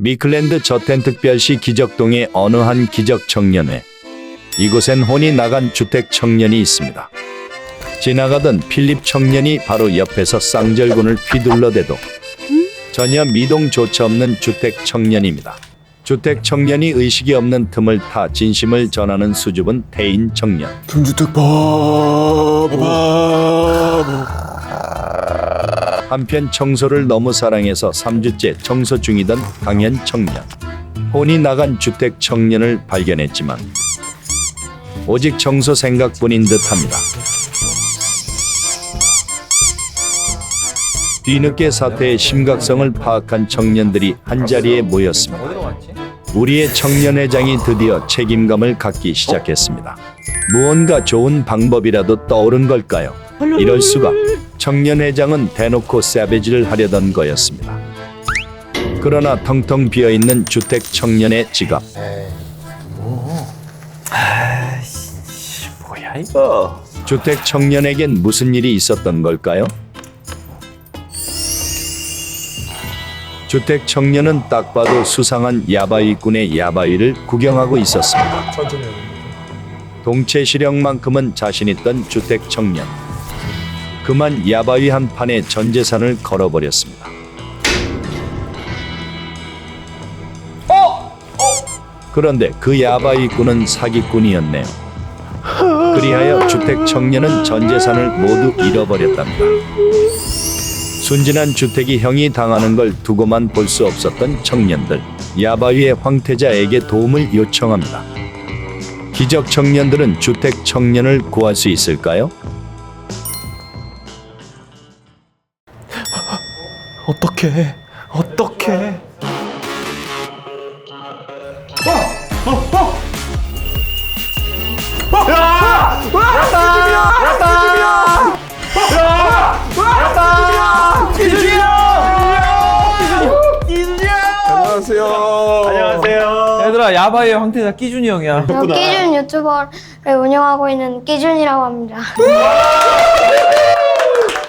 미클랜드 저텐특별시 기적동의 어느 한 기적청년회. 이곳엔 혼이 나간 주택 청년이 있습니다. 지나가던 필립 청년이 바로 옆에서 쌍절곤을 휘둘러대도 전혀 미동조차 없는 주택 청년입니다. 주택 청년이 의식이 없는 틈을 타 진심을 전하는 수줍은 태인 청년. 김주택 바보. 한편 청소를 너무 사랑해서 3주째 청소 중이던 강현 청년. 혼이 나간 주택 청년을 발견했지만 오직 청소 생각뿐인 듯합니다. 뒤늦게 사태의 심각성을 파악한 청년들이 한자리에 모였습니다. 우리의 청년회장이 드디어 책임감을 갖기 시작했습니다. 무언가 좋은 방법이라도 떠오른 걸까요? 이럴 수가. 청년회장은 대놓고 세베지를 하려던 거였습니다. 그러나 텅텅 비어있는 주택 청년의 지갑. 뭐야 이거? 주택 청년에겐 무슨 일이 있었던 걸까요? 주택 청년은 딱 봐도 수상한 야바위꾼의 야바위를 구경하고 있었습니다. 동체 시력만큼은 자신 있던 주택 청년. 그만 야바위 한 판에 전 재산을 걸어버렸습니다. 그런데 그 야바위꾼은 사기꾼이었네요. 그리하여 주택 청년은 전 재산을 모두 잃어버렸답니다. 순진한 주택이 형이 당하는 걸 두고만 볼 수 없었던 청년들. 야바위의 황태자에게 도움을 요청합니다. 기적 청년들은 주택 청년을 구할 수 있을까요? 어떡해? 안녕하세요. 얘들아, 야바이의 황태자 끼준이 형이야. 저 끼준 유튜버를 운영하고 있는 끼준이라고 합니다.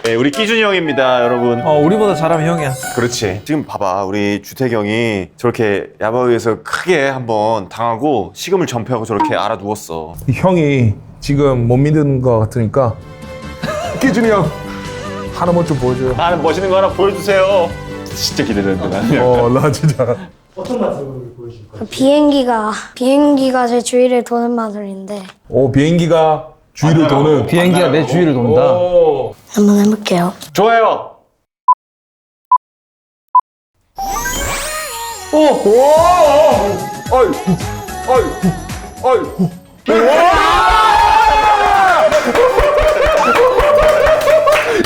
네, 우리 끼준이 형입니다, 여러분. 우리보다 잘하면 형이야. 그렇지. 지금 봐봐, 우리 주택 형이 저렇게 야바위에서 크게 한번 당하고 식음을 전폐하고 저렇게 알아 누웠어. 형이 지금 못 믿는 것 같으니까 끼준이 형 하나만 좀 보여줘요. 아, 멋있는 거 하나 보여주세요. 진짜 기대되는데 나는. 나 진짜. 비행기가 제 주위를 도는 마술인데 비행기가 주위를 도는. 비행기가 내 주위를 돈다. 한번 해볼게요. 좋아요.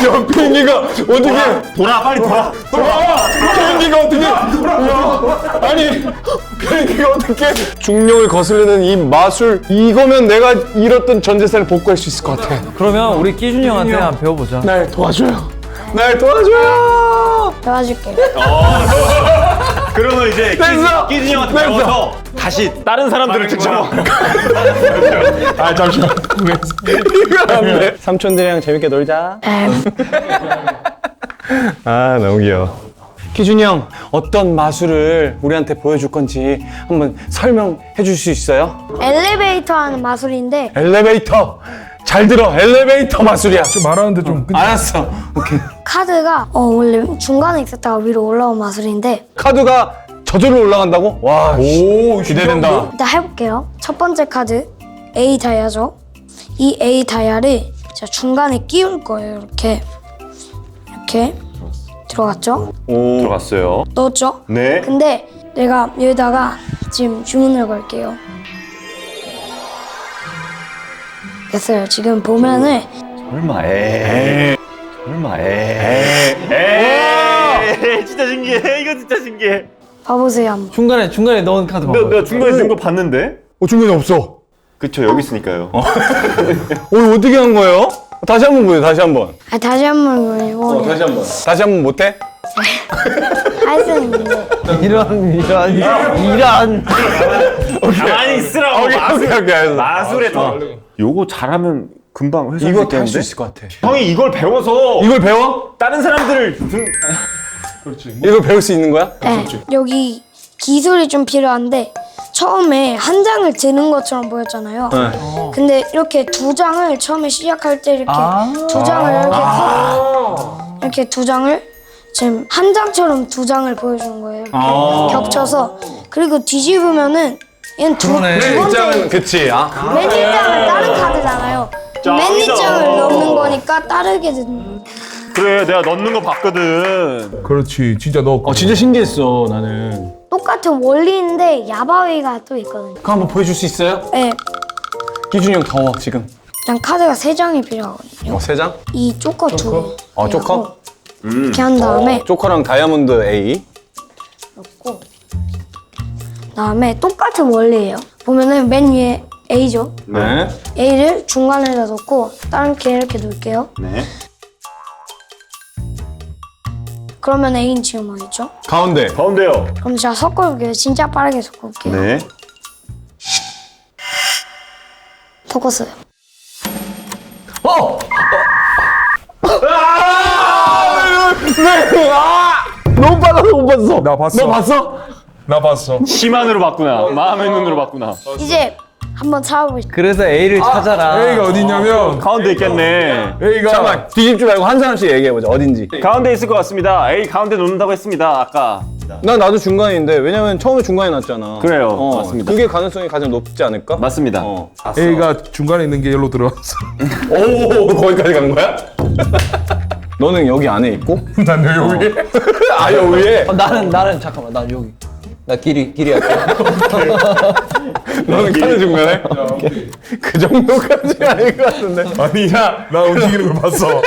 야, 비행기가 어떻게? 돌아, 빨리 돌아. 비행기가 어떻게? 아니, 비행기가 어떻게? 중력을 거스르는 이 마술, 이거면 내가 잃었던 전 재산을 복구할 수 있을 것 같아. 그러면 우리 끼준이 형한테 한번 배워보자. 날 도와줘요. 날 도와줘요. 도와줄게요. 그러면 이제 됐어! 끼준이 형한테 됐어! 배워서 다시 다른 사람들을 득점하고. 아, 잠시만. 이거 안 돼. 삼촌들이랑 재밌게 놀자. 아, 너무 귀여워. 기준이 형, 어떤 마술을 우리한테 보여줄 건지 한번 설명해 줄 수 있어요? 엘리베이터 하는 마술인데 엘리베이터! 잘 들어, 엘리베이터 마술이야. 지금 말하는데 좀 알았어. 오케이. 카드가 원래 중간에 있었다가 위로 올라온 마술인데 카드가 저절로 올라간다고? 와, 오, 기대된다. 일단 해볼게요. 첫 번째 카드 A 다이아죠. 이 A 다이아를 제가 중간에 끼울 거예요. 이렇게 들어갔죠? 오, 들어갔어요. 넣었죠? 네. 근데 내가 여기다가 지금 주문을 걸게요. 됐어요. 지금 보면은 설마, 설마, 진짜 신기해. 이거 진짜 신기해. 봐보세요 한번. 중간에 넣은 카드 봐봐. 내가 중간에 든 거 봤는데? 중간에 없어. 그쵸, 여기 있으니까요. 어떻게 한 거예요? 다시 한번 보여, 다시 한번. 다시 한번 보여주고 다시 한번 못해? 할 수 있는데 이런. 가만히 있으라고. 오케이. 마술에 더. 요거 잘하면 금방 회수할 수 이거 있겠는데? 할 수 있을 것 같아. 형이 이걸 배워서 이걸 배워? 다른 사람들을 이걸 배울 수 있는 거야? 네, 여기 기술이 좀 필요한데 처음에 한 장을 드는 것처럼 보였잖아요. 근데 이렇게 두 장을 처음에 시작할 때 이렇게 두 장을 이렇게 두 장을 지금 한 장처럼 두 장을 보여주는 거예요. 겹쳐서 그리고 뒤집으면은 얘는 두 번째 그치. 맨 뒷장을 다른 카드잖아요. 맨 뒷장을 넣는 거니까 다르게 듣는 거예요. 그래, 내가 넣는 거 봤거든. 그렇지. 진짜 너. 진짜 신기했어 나는. 똑같은 원리인데 야바위가 또 있거든요. 그거 한번 보여줄 수 있어요? 네, 기준이 형 더워 지금. 일단 카드가 3장이 필요하거든요. 3장? 이 조커 2개. 조커? 이렇게 한 다음에 조커랑 다이아몬드 A. 넣고 그다음에 똑같은 원리예요. 보면은 맨 위에 A죠. 네. A를 중간에다 넣고 다른 게 이렇게 놓을게요. 네. 그러면 A는 지금 어디죠? 가운데. 가운데요. 그럼 제가 섞어볼게요. 진짜 빠르게 섞어볼게요. 네. 섞었어요. 너무 빨라서 못 봤어. 나 봤어. 너 봤어? 나 봤어. 심한으로 봤구나. 마음의 눈으로 봤구나. 이제 한번 찾아보시죠. 그래서 A를 찾아라. A가 어디냐면 가운데 있겠네. A가 잠깐만 뒤집지 말고 한 사람씩 얘기해보자. 어딘지. 가운데 있을 것 같습니다. A 가운데 놓는다고 했습니다. 아까. 나도 중간인데 왜냐면 처음에 중간에 놨잖아. 그래요. 맞습니다. 그게 가능성이 가장 높지 않을까? 맞습니다. A가 중간에 있는 게 여기로 들어왔어. 오 거기까지 간 거야? 너는 여기 안에 있고? 난 여기. 아 여기 위에? 나는 잠깐만 난 여기. 나 길이 할게. 너는 카드 중간에? 그 정도까지 아닐 것 같은데. 아니야. 나 움직이는 걸 봤어.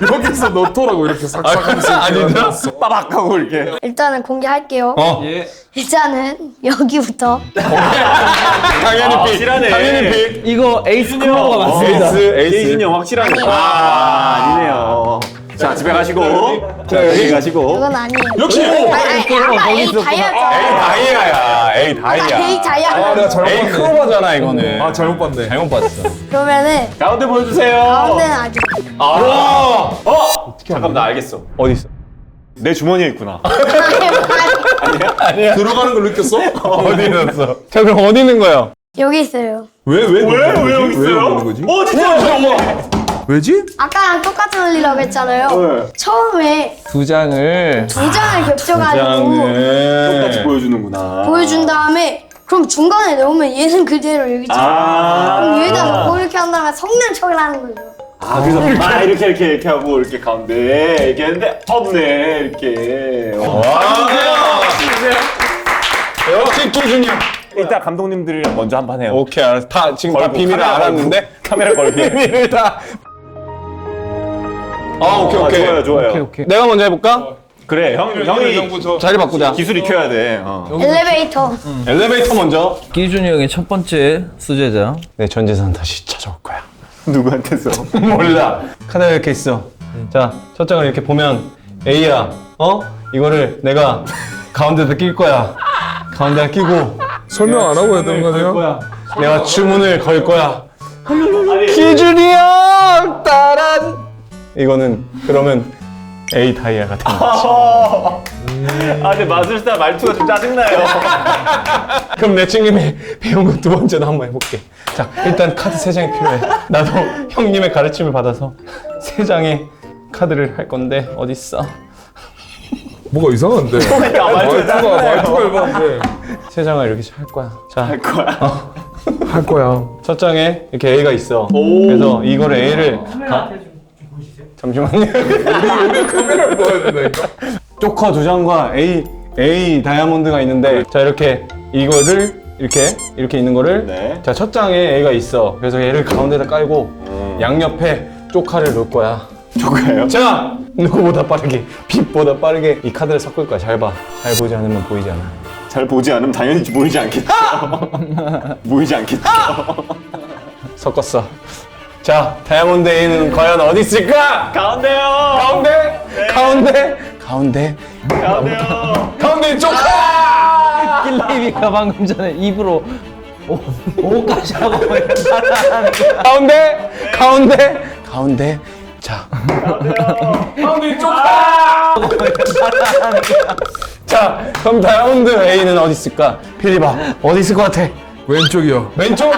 여기서 넣더라고 이렇게 싹싹하면서. 아니다. 빠박 하고 이렇게. 일단은 공개할게요. 예. 일단은 여기부터 당연히 B. 확실하네. 당연히 B. 이거 에이스 클로버가 맞습니다. 에이스 형 확실하네. 아니네요. 자, 집에 가시고. 자, 여기 가시고. 이건 아니에요. 역시! 아까 A 다이아죠. 다이아야. A 다이아. A 다이아. 아 내가 잘못 A 봤네. 클로버잖아 이거는. 아 잘못 봤네. 잘못 봤어. 그러면은 가운데 보여주세요. 가운데는 아직 잠깐만, 나 알겠어. 어디 있어? 내 주머니에 있구나. 들어가는 걸 느꼈어? 어디 있었어? 자 그럼 어디 있는 거야? 여기 있어요. 왜 왜 여기 왜 있어요? 그러는 거지? 진짜. 왜지? 아까랑 똑같은 원리라고 했잖아요. 처음에 두 장을 두 장을 겹쳐가지고 똑같이 보여주는구나. 보여준 다음에 그럼 중간에 넣으면 얘는 그대로 여기 있잖아. 그럼 여기다 넣고 이렇게 한 다음에 섞는 척을 하는 거죠. 그래서 이렇게 하고 이렇게 가운데 이렇게 했는데 없네 이렇게. 역시 기준이 형. 이따 감독님들이랑 먼저 한번 해요. 오케이 알았어. 다 지금 다 비밀을 카메라 알았는데 카메라 걸게. 비밀을 다. 오케이. 좋아요. 오케이. 내가 먼저 해볼까? 그래, 형이 자리 바꾸자. 기술 익혀야 돼. 엘리베이터. 엘리베이터 먼저. 기준이 형의 첫 번째 수제자. 내 전 재산 다시 찾아올 거야. 누구한테서? 몰라. 카드가 이렇게 있어. 자, 첫 장을 이렇게 보면 A야. 이거를 내가 가운데다 낄 거야. 가운데다 끼고 설명 안 하고 해야 되는 거 아니야? 내가 주문을 걸 거야. 기준이 형! 따란! 이거는 그러면 A 다이아가 되는 거지. 근데 마술사 말투가 좀 짜증나요. 그럼 내 친구님이 배운 거 두 번째도 한번 해볼게. 자, 일단 카드 3장이 필요해. 나도 형님의 가르침을 받아서 3장의 카드를 할 건데 어딨어? 뭐가 이상한데? 말투가 열받는데. 3장을 이렇게 할 거야. 자, 할 거야. 첫 장에 이렇게 A가 있어. 그래서 이거를 A를 잠시만요. 카메라를 보여야 된다니까. 조커 2장과 A 다이아몬드가 있는데 자 이렇게 이거를 이렇게 있는 거를 네. 자 첫 장에 A가 있어. 그래서 얘를 가운데다 깔고 양옆에 조카를 놓을 거야. 조카요? 자 누구보다 빠르게 빛보다 빠르게 이 카드를 섞을 거야. 잘 봐. 잘 보지 않으면 보이지 않아. 잘 보지 않으면 당연히 보이지 않겠죠. 보이지 않겠죠. 섞었어. 자 다이아몬드 A는 과연 어디 있을까? 가운데요. 가운데 조카! 킬레이비가 방금 전에 입으로 오까지 하고 가운데 자 자, 그럼 다이아몬드 A는 어디 있을까? 필리바, 어디 있을 것 같아? 왼쪽이요. 왼쪽?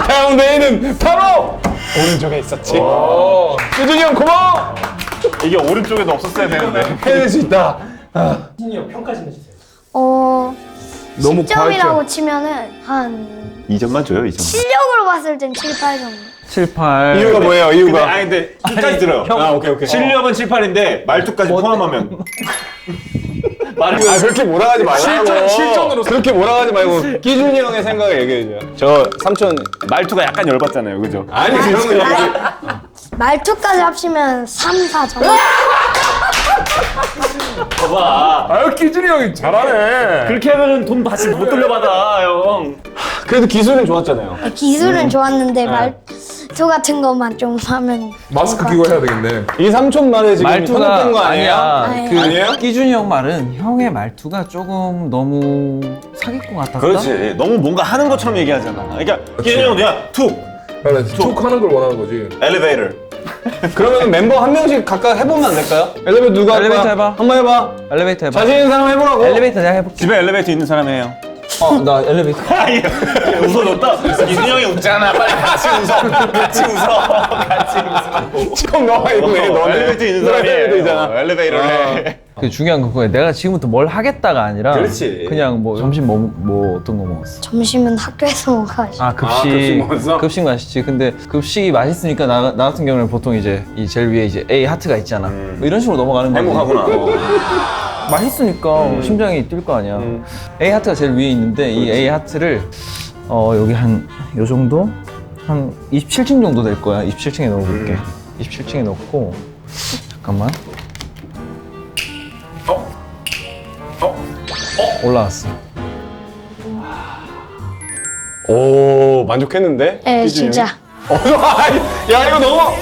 다이아몬드 A는 바로 오른쪽에 있었지. 유준이 형 고마워. 이게 오른쪽에도 없었어야 되는데. 해낼 수 있다. 너무 10점이라고 치면은 한 2점만 줘요, 2점. 실력으로 봤을 땐 7, 8 정도. 7, 8. 이유가 뭐예요? 이유가? 근데 끝까지 들어요. 아, 오케이. 실력은 7, 8인데 말투까지 포함하면. 아, 그렇게 몰아가지 말라고. 실전으로 그렇게 몰아가지 말고 끼준이 형의 생각을 얘기해줘요. 저 삼촌 말투가 약간 열받잖아요, 그죠? 아니 그런 거 얘기. 말투까지 합치면 3, 4점. 아유 끼준이 형이 잘하네. 그렇게 하면은 돈 다시 못 돌려받아, 형. 그래도 기술은 좋았잖아요. 기술은 좋았는데 말투 같은 것만 좀 하면. 마스크 끼고 해야 되겠네. 이 삼촌 말에 지금 말투가 현혹된 거 아니에요? 아니야. 그 아니에요? 끼준이 형 말은 형의 말투가 조금 너무 사기꾼 같았다. 그렇지. 너무 뭔가 하는 것처럼 얘기하잖아. 그러니까 기준이 형 그냥 툭, 그래, 툭 하는 걸 원하는 거지. 엘리베이터. 그러면 멤버 한 명씩 각각 해보면 안 될까요? 엘리베이터 누가 할 거야? 엘리베이터 해봐. 한번 해봐. 엘리베이터 해봐. 자신 있는 사람 해보라고. 엘리베이터 내가 해볼게. 집에 엘리베이터 있는 사람 해요. 나 엘리베이터. 아니, 웃어줬다. 기준이 형이 웃잖아. 빨리 같이 웃어. 같이 웃어. 지금 너가 있네. 너는 엘리베이터 있는 사람이 엘리베이터잖아. 엘리베이터를 해. 그 중요한 건 그거야. 내가 지금부터 뭘 하겠다가 아니라 그렇지. 그냥 뭐 점심 뭐 어떤 거 먹었어? 점심은 학교에서 먹어야지. 아 급식. 급식 먹었어? 급식 맛있지. 근데 급식이 맛있으니까 나 같은 경우는 보통 이제 이 제일 위에 이제 A 하트가 있잖아. 뭐 이런 식으로 넘어가는 거지. 행복하구나. 맛있으니까 심장이 뛸 거 아니야. A 하트가 제일 위에 있는데 이 A 하트를 여기 한 요 정도 한 27층 정도 될 거야. 27층에 넣어볼게. 27층에 넣고 잠깐만. 올라왔어. 오 만족했는데? 네, 기준이 진짜. 야 이거 너무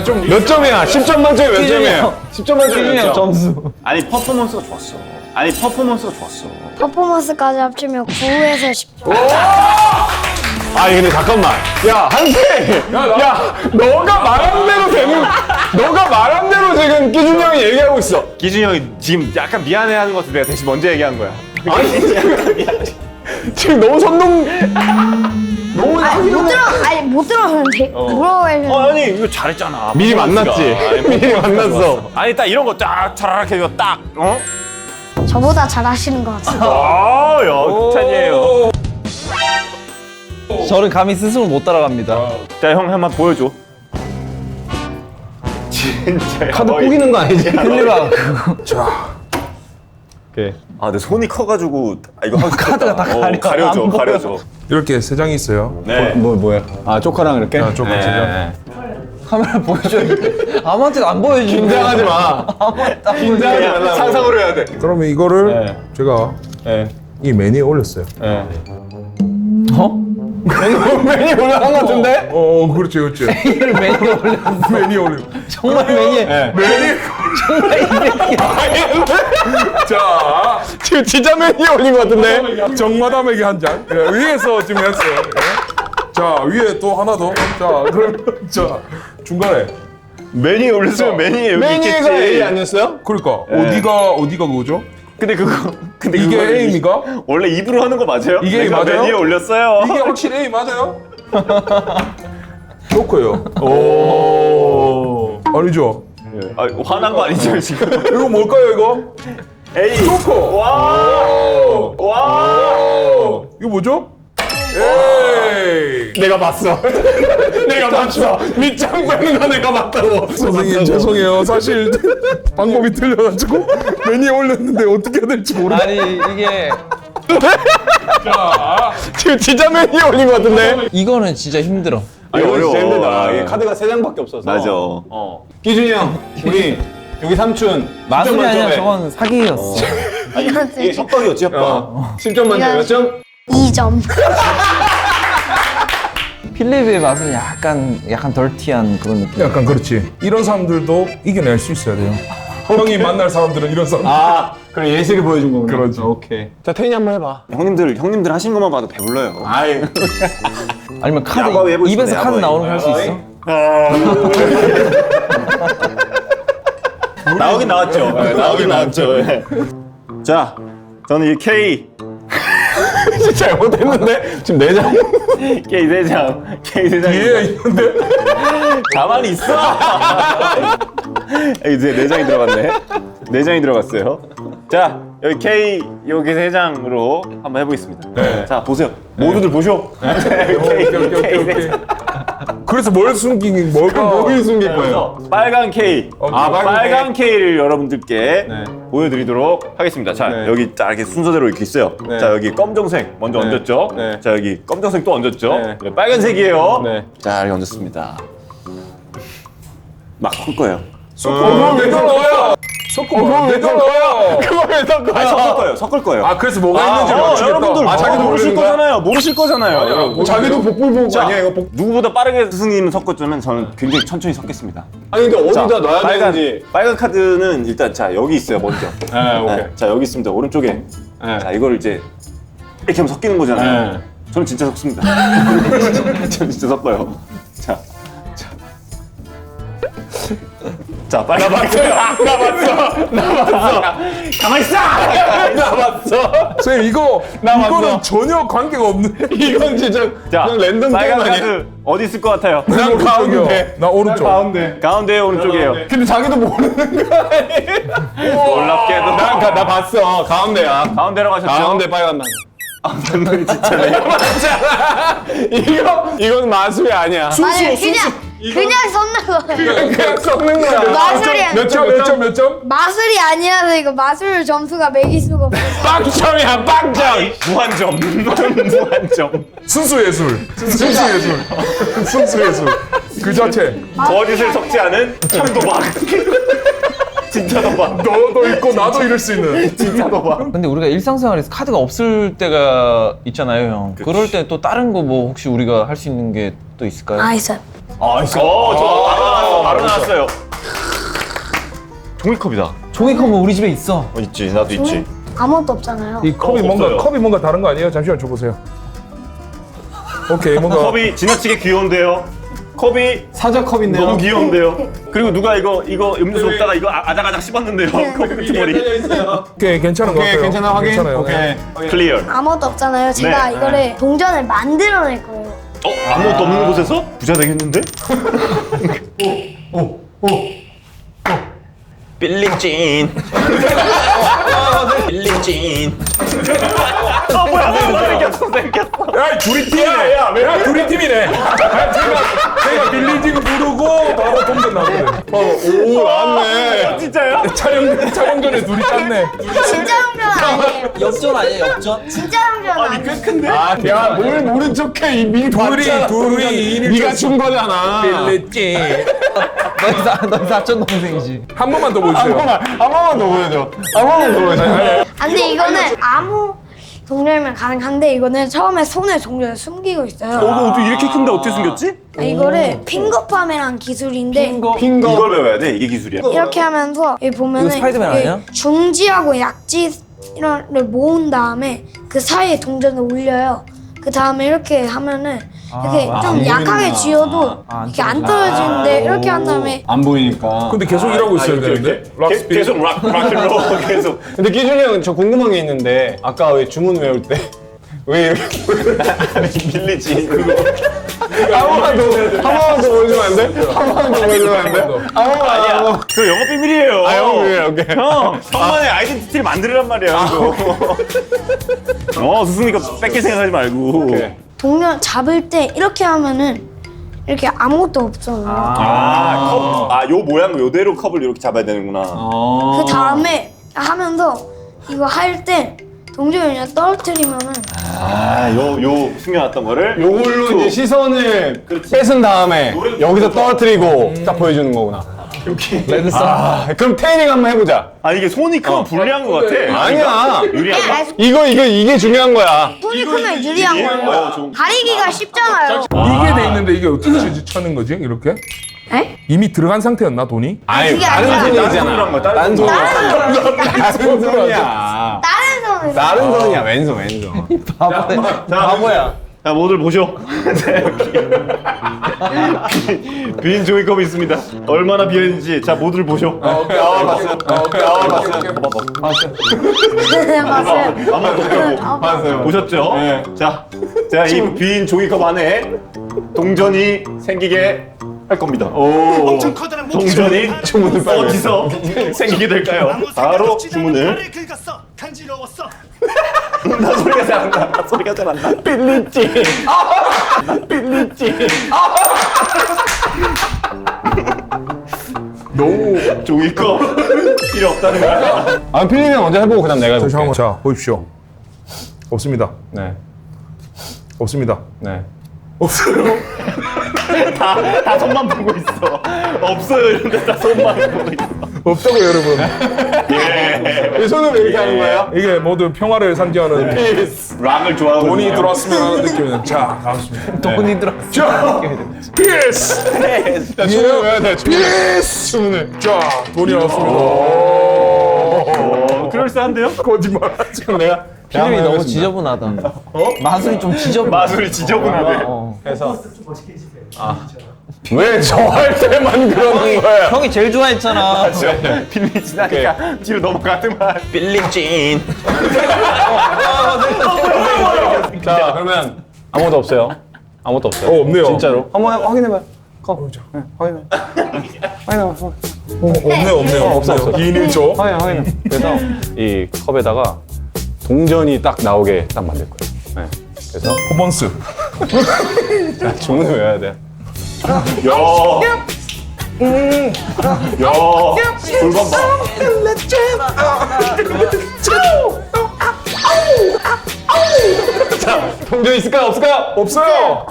좀 몇 점이야? 10점 만점에 몇 기준이 점이에요? 형. 10점 만점에 끼준이 몇 형 점? 점수. 아니, 퍼포먼스가 좋았어. 퍼포먼스까지 합치면 9에서 10점. 아니 근데 잠깐만. 야 한태. 야 너가 말한 대로 되는. 너가 말한 대로 지금 끼준이 형이 얘기하고 있어. 기준이 형이 지금 약간 미안해하는 것 같아. 내가 대신 먼저 얘기한 거야. 아니 지금 너무 선동. 너무 못 들었는데. 물어보려고. 아니, 이거 잘했잖아. 미리 만났지. 미리 만났어. 아니, 딱 이런 거 딱 차라락 해서 딱, 어? 저보다 잘하시는 것 같습니다. 아, 야, 극찬이에요. 저는 감히 스스로 못 따라갑니다. 자, 형 한번 보여줘. 진짜. 카드 꾸기는 거 아니지? 필리바 오케이. 아, 내 손이 커가지고 이거 하고 카드가 다 가려. 가려져, 안 보여. 가려져. 이렇게 세 장이 있어요. 네. 뭐야? 아 조카랑 이렇게? 조금 세 장. 카메라 보여줘야 돼. 아무한테도 안 보여주는데. 긴장하지 마. 긴장하지 말라고. 상상으로 해야 돼. 그러면 이거를 제가 네. 이 메뉴에 올렸어요. 네. 어? 메뉴 올라간 것 같은데? 그렇지. 이걸 메뉴에 올렸어. 메뉴에 올려. 정말 메뉴에. 메뉴. 정말 이 새끼야. 자, 지금 진짜 메뉴 올린 것 같은데? 정마담에게 한 장. 예, 위에서 지금 했어요. 예. 자, 위에 또 하나 더. 자, 그럼 자 중간에. 메뉴에 올렸으면 메뉴에 여기 메뉴가 있겠지. A 아니었어요? 그러니까 어디가 그거죠? 근데 이게 그거를 A입니까? 원래 입으로 하는 거 맞아요? 이게 A 내가 맞아요? 메뉴에 올렸어요. 이게 확실히 A 맞아요? 좋고요. 오. 아니죠? 아, 화난 거 아니죠 지금? 이거 뭘까요 이거? 에이. 좋고. 와. 와. 이거 뭐죠? 에이. 내가 봤어. 내가 봤어. 밑장 빼는 거 내가 봤다고. 선생님 죄송해요. 사실 방법이 틀려가지고 메뉴에 올렸는데 어떻게 해야 될지 모르. 아니 이게 지금 진짜 메뉴 올린 것 같은데? 이거는 진짜 힘들어. 이거 어려워. 진짜 힘들다. 이게 아. 카드가 3장밖에 없어서. 맞아. 기준이 형, 우리 여기 삼촌. 마술이 10점 아니라 만점에. 저건 사기였어. 이게 협박이었지 협박. 10점 만점에 몇 점? 2점. 필립의 맛은 약간 덜티한 그런 느낌. 약간 그렇지. 이런 사람들도 이겨낼 수 있어야 돼요. 형이 만날 사람들은 이런 사람. 그럼 예시를 보여준 거구나. 그렇지. 오케이. 자, 태인이 한번 해봐. 형님들 하신 것만 봐도 배불러요. 아이. 아니면 카드 야바위 해보고 입에서 싶네, 카드 야바위. 나오는 거 할 수 있어? 나오긴 나왔죠. 네, 나오긴 나왔죠. 네. 자, 저는 이 K 잘못했는데 지금 내장 K 대장 뒤에 있는데 가만히 있어. 이제 내장이 들어갔네. 내장이 들어갔어요. 자, 여기 K 여기 대장으로 한번 해보겠습니다. 네. 자, 보세요. 모두들 보쇼. 오케이. 그래서 뭘 숨긴 뭘까? 뭘 숨길 거예요? 그래서 빨간 K, 빨간 K를 여러분들께 네. 보여드리도록 하겠습니다. 자, 네. 여기 딱 이렇게 순서대로 이렇게 있어요. 네. 자, 여기 검정색 먼저 네. 얹었죠. 네. 자, 여기 검정색 또 얹었죠. 네. 네, 빨간색이에요. 네. 자, 이렇게 얹었습니다. 막 섞을 거예요. 그걸 왜 섞어요? 그걸 왜 섞어요? 그걸 왜 섞어요? 섞을 거예요. 섞을 거예요. 아 그래서 뭐가 있는지 맞추겠다. 여러분들 자기도 모르실 거잖아요. 모르실 거잖아요. 여러분. 자기도 복불 보고 자, 아니야 이거 복. 누구보다 빠르게 스승님은 섞었지만 저는 굉장히 천천히 섞겠습니다. 아니 근데 자, 어디다 놔야 되는지. 빨간 카드는 일단 자 여기 있어요 먼저. 네, 오케이. 네, 자 여기 있습니다 오른쪽에. 네. 자 이걸 이제 이렇게 하면 섞이는 거잖아요. 네. 저는 진짜 섞습니다. 저는 진짜 섞어요. 자 빨간 카드. 나 봤어. 가만 있어. 나 봤어. 선생님 이거 맞어. 이거는 전혀 관계가 없는. 이건 진짜 자 그냥 랜덤 게임 빨간 아니야? 카드 어디 있을 것 같아요? 난 가운데. 나 오른쪽. 가운데. 가운데 오른쪽이에요. 근데 자기도 모르는 거 아니에요? 놀랍게도 나 봤어. 가운데야. 가운데로 가셨죠? 가운데 빨간 만. 눈이 진짜네. 이건 마술이 아니야. 맞아요. 그냥 섞는 거예요. 그냥 섞는 거야. 마술이 아니야. 몇 점? 마술이 아니라서 이거 마술 점수가 매길 수가 없어서. 빵점이야, 빵점. 무한점. 무한점. 순수 예술. 순수 예술. 순수 예술. 그 자체. 거짓을 섞지 않은 참도박. 진짜 도박. 너도 있고 나도 이럴 수 있는. 진짜 도박. 근데 우리가 일상생활에서 카드가 없을 때가 있잖아요, 형. 그럴 때 또 다른 거 뭐 혹시 우리가 할 수 있는 게 또 있을까요? 아 있어요. 저 바로 나왔어요. 종이컵이다. 종이컵 뭐 우리 집에 있어. 있지, 나도 있지. 아무것도 없잖아요. 이 컵이 없어요. 컵이 뭔가 다른 거 아니에요? 잠시만 줘보세요. 오케이 뭔가. 컵이 지나치게 귀여운데요. 컵이 사자컵인데요. 너무 귀여운데요. 그리고 누가 이거 음료수 먹다가 이거 아작아작 씹었는데요. 컵 끝머리. 오케이 괜찮은 거 같아요. 괜찮아 확인. 괜찮아요. 오케이. 클리어. 아무것도 없잖아요. 제가 네. 이거를 동전을 만들어낼 거예요. 아무것도 없는 곳에서 부자 되겠는데? 빌리찐. 빌리찐. 뭐야? 생겼어. 야 둘이 팀이네. 야 둘이 팀이네. 제가 빌리징 부르고 바로 동전 나거든. 오 나왔네. 진짜요? 촬영 전에 둘이 짰네. 진짜 형편 아니에요. 역전 아니에요, 역전? 진짜 형편 아니에요. 큰데? 야뭘 모른 척해 이미 둘이 네가 준 거잖아. 빌리징. 너 사촌 동생이지. 한 번만 더 보여주세요. 한 번만 더 보여줘. 한 번만 더 보여줘. 아, 근데 이거는 아무 동전이면 가능한데 이거는 처음에 손에 동전을 숨기고 있어요. 어떻게 이렇게 큰데 어떻게 숨겼지? 이거를 핑거팜이라는 기술인데 핑거. 이걸 배워야 돼. 이게 기술이야. 이렇게 하면서 여기 보면은 이거 스파이더맨 이게 아니야? 중지하고 약지를 모은 다음에 그 사이에 동전을 올려요. 그 다음에 이렇게 하면은 이렇게 좀 약하게 쥐어도 이렇게 안 떨어지는데 이렇게 한 다음에 안 보이니까. 근데 계속 일하고 있어야 이렇게, 되는데. 이렇게. 락스피릿. 계속 락앤롤 계속. 근데 기준이 형 저 궁금한 게 있는데 아까 왜 주문 외울 때 왜 이렇게 빌리지. 한 번만 더 보여주면 안 돼? 한 번만 더 보여주면 안 돼? 한 번만 아니야. 그 영업 비밀이에요. 형 오케이. 형, 형만의 아이덴티티를 만들란 말이야. 스승니까 뺏길 생각하지 말고. 동전 잡을 때 이렇게 하면은 이렇게 아무것도 없잖아요. 요 모양 요대로 컵을 이렇게 잡아야 되는구나. 그 다음에 하면서 이거 할 때 동전을 그냥 떨어뜨리면은 요 숨겨놨던 거를 요걸로 이제 시선을 뺏은 다음에 여기서 떨어뜨리고 딱 보여주는 거구나. 레드스타. 그럼 테이닝 한번 해보자. 이게 손이 크면 불리한 것 같아. 아니야. 유리한 거? 이게 중요한 거야. 손이 크면 유리한 거예요. 가리기가 쉽잖아요. 이게 돼 있는데 이게 어떻게 쳐는 거지? 이렇게? 에? 이미 들어간 상태였나 돈이? 아니 그게 다른 아니라 손이잖아. 다른 손. 다른 손이야. 다른 손을 다른 손이야. 왼손. 바보야. 자, 모두들 보쇼. 자, 여기. 빈 종이컵이 있습니다. 얼마나 비어있는지. 자, 모두들 보쇼. 오케이. 봤어요. 맞아요. 아무것도 없다고. 봤어요. 보셨죠? 네. 자, 제가 이 빈 종이컵 안에 동전이 생기게 할 겁니다. 동전이 어디서 생기게 될까요? 바로 주문을. 간지러웠어. 나 소리가 잘 안 나. 나 소리가 잘 안 나. 빌리지. 빌리지. 너무. 종이컵 필요 없다는 거야. 아, 필립이 먼저 해보고 그다음 내가 해볼게. 잠깐만. 자, 보십시오. 없습니다. 네. 없습니다. 네. 없어요. 다 손만 보고 있어. 없어요 이런데 다 손만 보고 있어. 없다고요, 여러분. 예. 이 손을 왜 이렇게 하는 거예요? 이게 모두 평화를 상징하는 락을 좋아하거든요. 돈이 들어왔으면 하는 느낌은. 자, 가겠습니다. 돈이 들어왔어. 자, 피스! 자, 주문을 외워야 돼. 피스! 주문을. 자, 돈이 나왔습니다. 그럴싸한데요? 거짓말. 지금 내가 필름이 너무 지저분하다. 마술이 좀 지저분. 마술이 지저분하네. 해서 왜 저 할 때만 그러는 거야? 형이 제일 좋아했잖아. 빌리지 나니까 뒤로 넘어가더만. 빌리진. 자, 그러면 아무것도 없어요. 아무것도 없어요. 없네요. 진짜로. 한번 확인해봐요. 네, 확인해. 확인해봐. 없네요. 없어. 2인 1조. 확인해. 그래서 이 컵에다가 동전이 딱 나오게 딱 만들 거예요. 네. 그래서 퍼포먼스. 자, 주문을 외워야 돼. 야. 골반 봐. 동전 있을까요? 없을까요? 없어요.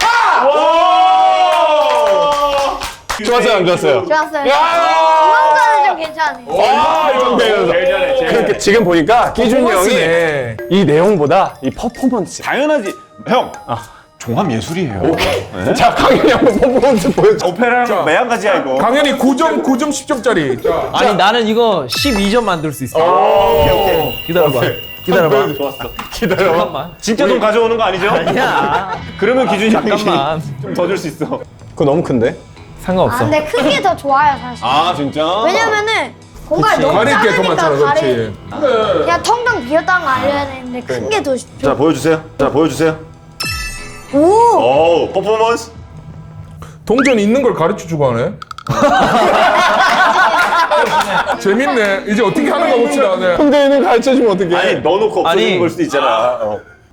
좋았어요, 안 좋았어요? 좋았어요. 이만큼은 좀 괜찮아요. 와, 이건 제일 잘해. 제일 그러니까 지금 보니까 끼준이 형이 퍼포먼스네. 이 내용보다 이 퍼포먼스. 당연하지. 형. 종합 예술이에요. 자, 강현이 한번 퍼포먼스 보여줘. 오페라랑 매한가지야 이거. 당연히 9점, 9점, 10점짜리. 자, 아니 나는 이거 12점 만들 수 있어. 오케이. 기다려봐. 기다려봐. 좋았어. 잠깐만. 진짜 돈 가져오는 거 아니죠? 아니야. 그러면 기준이 형이 잠깐만. 좀 더 줄 수 있어. 그거 너무 큰데? 상관없어. 근데 크기가 더 좋아요 사실. 아, 진짜? 왜냐면은 공간이 너무 다리 있게 더 작으니까 많잖아, 다리 그렇지. 그냥 텅텅 비었다는 거 알려야 되는데 큰 게 더 쉽죠. 자 보여주세요. 자 보여주세요. 오! 오 퍼포먼스. 동전 있는 걸 가르쳐 주고 하네. 재밌네. 이제 어떻게 하는 거 봅시다. 네. 홍대인을 가르쳐주면 어떡해? 아니 넣어놓고 없어지는 아니. 걸 수도 있잖아.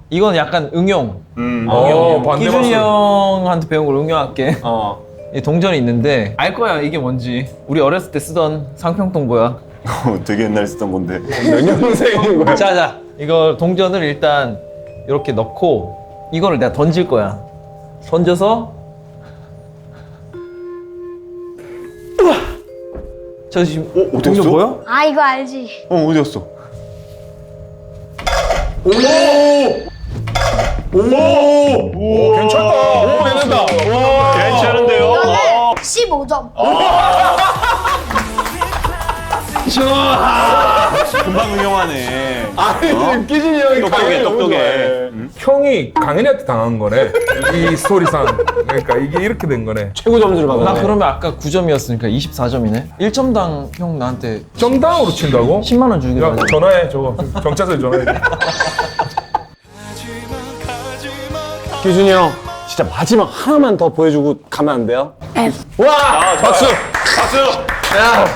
이건 약간 응용. 반대 기준이 마술. 형한테 배운 걸 응용할게. 이 동전이 있는데 알 거야 이게 뭔지. 우리 어렸을 때 쓰던 상평동보야. 되게 옛날에 쓰던 건데. 몇 년생인 거야? 자, 이거 동전을 일단 이렇게 넣고 이거를 내가 던질 거야. 던져서 저 지금 어디 동전 갔어? 보여? 아 이거 알지. 어디 갔어? 오, 괜찮다. 오, 괜찮다. 괜찮은데요? 이거는 15점. 금방 응용하네. 아니, 지금 끼준이 형이 똑똑해, 강현이 너무 똑똑해. 좋아해. 형이 강현이한테 당한 거네. 이 스토리상. 그러니까 이게 이렇게 된 거네. 최고 점수를 받았네. 나 그러면 아까 9점이었으니까 24점이네. 1점당 형 나한테 점당으로 친다고? 10만 원 주기로 야, 하자. 전화해, 저거. 경찰서에 전화해. 끼준이 형, 진짜 마지막 하나만 더 보여주고 가면 안 돼요? 네. 와! 박수! 박수. 야,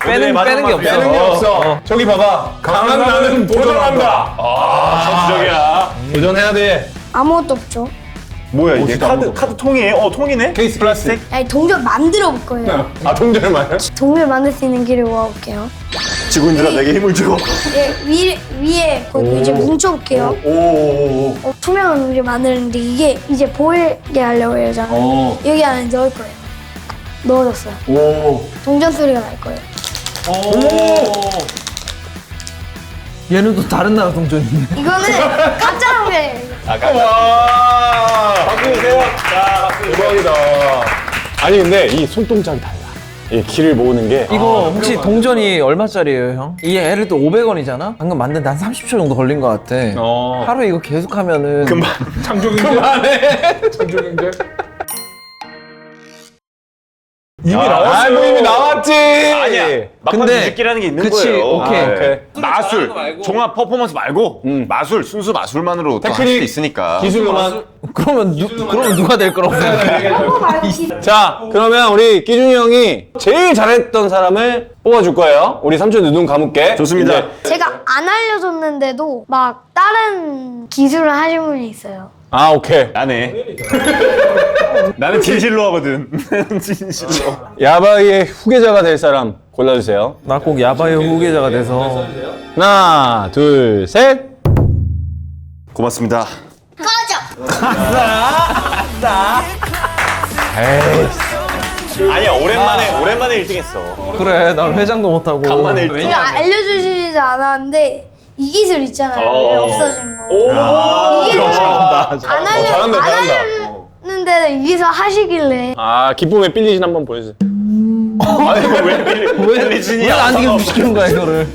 빼는 게 없어. 빼는 게 없어. 저기 봐봐. 강한 나는 도전한다. 전적이야. 도전해야 돼. 아무것도 없죠. 뭐야 이게 카드 통이에요? 통이네? 케이스 플라스틱. 아니 동전 만들어 볼 거예요. 아, 동전을 말해? 동전 만들 수 있는 길을 모아볼게요. 지구인들아 내게 힘을 줘. 예, 위에 거기 이제 뭉쳐볼게요. 오. 투명한 우리 만드는데 이게 이제 보이게 하려고 해잖아요. 여기 안에 넣을 거예요. 넣어줬어요. 오. 동전 소리가 날 거예요. 얘는 또 다른 나라 동전이네. 이거는 가짜 동전이에요. 와! 박수 주세요. 자, 박수. 대박이다. 아니, 근데 이 손동작이 달라. 이 키를 모으는 게 이거 혹시 동전이 얼마짜리예요, 형? 이 예를 들어 500원이잖아? 방금 만드는데 한 30초 정도 걸린 것 같아. 하루에 이거 계속 하면은 창조경제. 이미 나왔어요. 이미 나왔지. 아니야. 막판 근데- 뒤집기라는 게 있는 그치, 거예요. 오케이. 네. 마술, 종합 퍼포먼스 말고 마술, 순수 마술만으로 또 할 수도 테크닉, 있으니까. 기술로만. 그러면 누가 될 거라고 생각해? 자, 그러면 우리 끼준이 형이 제일 잘했던 사람을 뽑아줄 거예요. 우리 삼촌 눈 감을게. 좋습니다. 이제- 제가 안 알려줬는데도 막 다른 기술을 하신 분이 있어요. 아, 오케이. 나네. 나는 진실로 하거든. 진실로. 야바이의 후계자가 될 사람 골라주세요. 나 꼭 야바의 후계자가 돼서 하나, 둘, 셋. 고맙습니다. 아니야, 오랜만에 1등했어. 그래 나 회장도 못하고 간만에 1등. 이거 알려주시지 않았는데 이 기술 있잖아요. 없어진 거. 이 기술 잘한다. 알려줬는데 이 기술 하시길래 아, 기쁨의 빌리진 한번 보여주세요. 아니, 왜 리진이야? 왜안 되게 시키는 거야 이거를?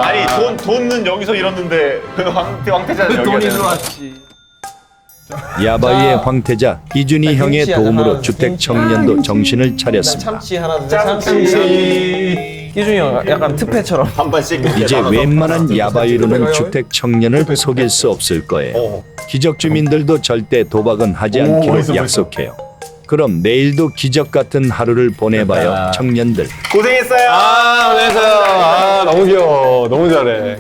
아니, 돈은 여기서 잃었는데 황태자는 여기가 돈이 되는 거야. 들어왔지. 야바이의 황태자 이준이 형의 김치 도움으로 하나, 주택 김치 청년도 정신을 차렸습니다. 참치 하나 둘 참치. 끼준이 형 약간 특패처럼. 한 번씩. 이제 웬만한 야바이로는 주택 청년을 속일 수 없을 거예요. 기적 주민들도 절대 도박은 하지 않기로 약속해요. 그럼 내일도 기적 같은 하루를 보내봐요, 청년들. 고생했어요. 아, 그래서 너무 귀여워. 너무 잘해.